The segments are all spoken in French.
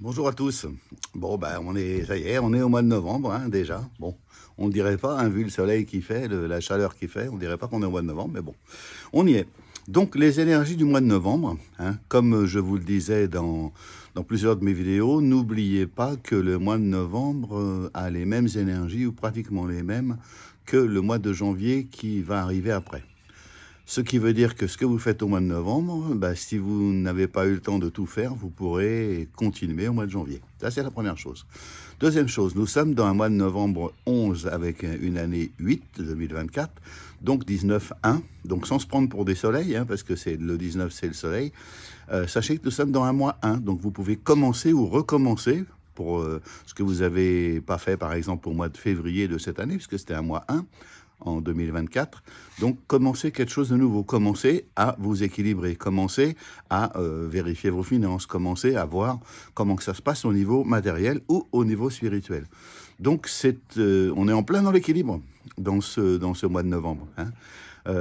Bonjour à tous. Bon, ça y est, on est au mois de novembre, hein, déjà. Bon, on ne dirait pas, hein, vu le soleil qui fait, la chaleur qui fait, on ne dirait pas qu'on est au mois de novembre, mais bon, on y est. Donc, les énergies du mois de novembre, hein, comme je vous le disais dans plusieurs de mes vidéos, n'oubliez pas que le mois de novembre a les mêmes énergies, ou pratiquement les mêmes, que le mois de janvier qui va arriver après. Ce qui veut dire que ce que vous faites au mois de novembre, si vous n'avez pas eu le temps de tout faire, vous pourrez continuer au mois de janvier. Ça, c'est la première chose. Deuxième chose, nous sommes dans un mois de novembre 11 avec une année 8, 2024, donc 19-1, donc sans se prendre pour des soleils, hein, parce que le 19, c'est le soleil. Sachez que nous sommes dans un mois 1, donc vous pouvez commencer ou recommencer pour ce que vous n'avez pas fait, par exemple, au mois de février de cette année, puisque c'était un mois 1, en 2024. Donc, commencez quelque chose de nouveau. Commencez à vous équilibrer. Commencez à vérifier vos finances. Commencez à voir comment que ça se passe au niveau matériel ou au niveau spirituel. Donc, on est en plein dans l'équilibre dans ce mois de novembre, hein.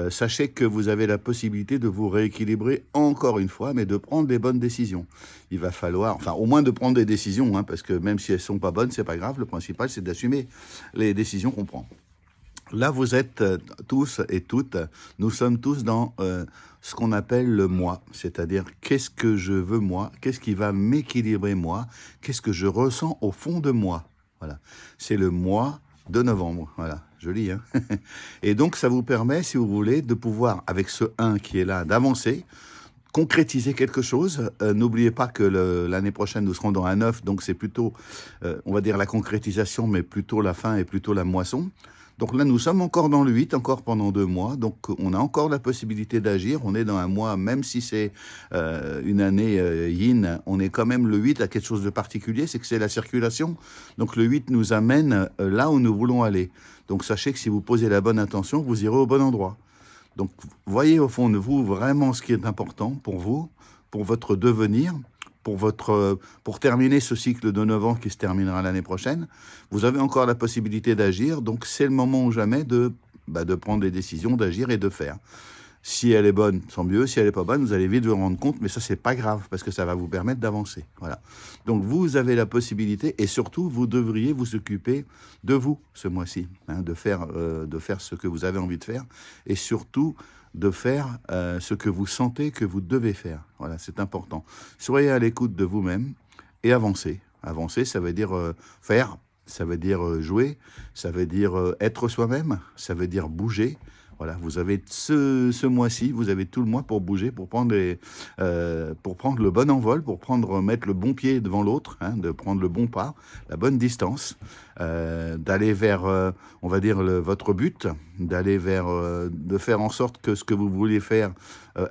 Sachez que vous avez la possibilité de vous rééquilibrer encore une fois, mais de prendre les bonnes décisions. Il va falloir, enfin au moins de prendre des décisions, hein, parce que même si elles sont pas bonnes, c'est pas grave. Le principal, c'est d'assumer les décisions qu'on prend. Là, vous êtes tous et toutes, nous sommes tous dans ce qu'on appelle le moi, c'est-à-dire qu'est-ce que je veux moi, qu'est-ce qui va m'équilibrer moi, qu'est-ce que je ressens au fond de moi. Voilà, c'est le mois de novembre, voilà, joli, hein. Et donc, ça vous permet, si vous voulez, de pouvoir, avec ce 1 qui est là, d'avancer, concrétiser quelque chose. N'oubliez pas que l'année prochaine, nous serons dans un 9, donc c'est plutôt, on va dire, la concrétisation, mais plutôt la fin et plutôt la moisson. Donc là, nous sommes encore dans le 8, encore pendant 2 mois. Donc on a encore la possibilité d'agir. On est dans un mois, même si c'est une année yin, on est quand même le 8 à quelque chose de particulier, c'est que c'est la circulation. Donc le 8 nous amène là où nous voulons aller. Donc sachez que si vous posez la bonne intention, vous irez au bon endroit. Donc voyez au fond de vous vraiment ce qui est important pour vous, pour votre devenir, pour terminer ce cycle de 9 ans qui se terminera l'année prochaine. Vous avez encore la possibilité d'agir, donc c'est le moment ou jamais de prendre des décisions, d'agir et de faire. Si elle est bonne, tant mieux. Si elle n'est pas bonne, vous allez vite vous rendre compte, mais ça, c'est pas grave, parce que ça va vous permettre d'avancer. Voilà. Donc, vous avez la possibilité, et surtout, vous devriez vous occuper de vous ce mois-ci, hein, de faire ce que vous avez envie de faire, et surtout de faire ce que vous sentez que vous devez faire. Voilà, c'est important. Soyez à l'écoute de vous-même et avancez. Avancer, ça veut dire faire, ça veut dire jouer, ça veut dire être soi-même, ça veut dire bouger. Voilà, vous avez ce mois-ci, vous avez tout le mois pour bouger, pour prendre le bon envol, mettre le bon pied devant l'autre, hein, de prendre le bon pas, la bonne distance, d'aller vers, on va dire, votre but, de faire en sorte que ce que vous voulez faire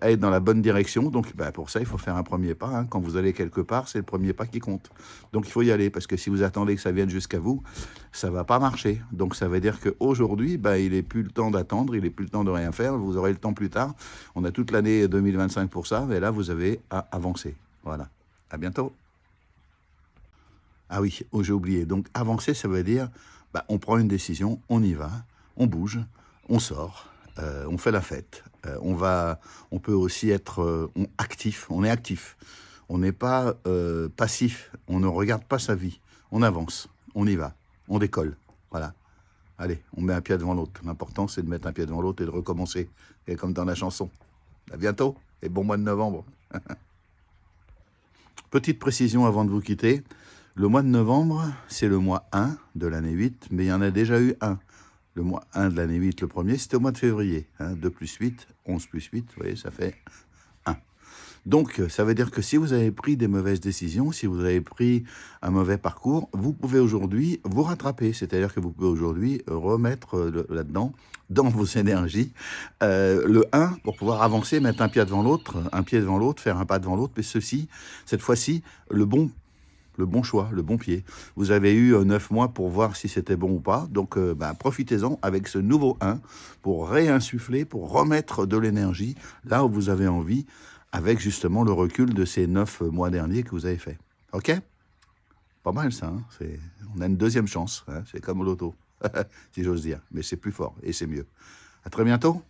aille dans la bonne direction. Donc, pour ça, il faut faire un premier pas, hein. Quand vous allez quelque part, c'est le premier pas qui compte. Donc, il faut y aller, parce que si vous attendez que ça vienne jusqu'à vous, ça va pas marcher. Donc, ça veut dire qu'aujourd'hui, il n'est plus le temps d'attendre, il n'est plus le temps de rien faire, vous aurez le temps plus tard. On a toute l'année 2025 pour ça, et là, vous avez à avancer. Voilà. À bientôt. Ah oui, j'ai oublié. Donc, avancer, ça veut dire, on prend une décision, on y va, on bouge, on sort, on fait la fête. On peut aussi être actif, on est actif. On n'est pas passif, on ne regarde pas sa vie. On avance, on y va, on décolle. Voilà. Allez, on met un pied devant l'autre. L'important, c'est de mettre un pied devant l'autre et de recommencer. Et comme dans la chanson. À bientôt et bon mois de novembre. Petite précision avant de vous quitter. Le mois de novembre, c'est le mois 1 de l'année 8, mais il y en a déjà eu un. Le mois 1 de l'année 8, le premier, c'était au mois de février. 2 plus 8, 11 plus 8, vous voyez, ça fait 1. Donc, ça veut dire que si vous avez pris des mauvaises décisions, si vous avez pris un mauvais parcours, vous pouvez aujourd'hui vous rattraper. C'est-à-dire que vous pouvez aujourd'hui remettre là-dedans, dans vos énergies, le 1 pour pouvoir avancer, mettre un pied devant l'autre, faire un pas devant l'autre, mais cette fois-ci, le bon choix, le bon pied. Vous avez eu 9 mois pour voir si c'était bon ou pas. Donc, profitez-en avec ce nouveau 1 pour réinsuffler, pour remettre de l'énergie là où vous avez envie, avec justement le recul de ces 9 mois derniers que vous avez fait. OK? Pas mal ça, hein. On a une deuxième chance, hein. C'est comme au loto, si j'ose dire. Mais c'est plus fort et c'est mieux. À très bientôt.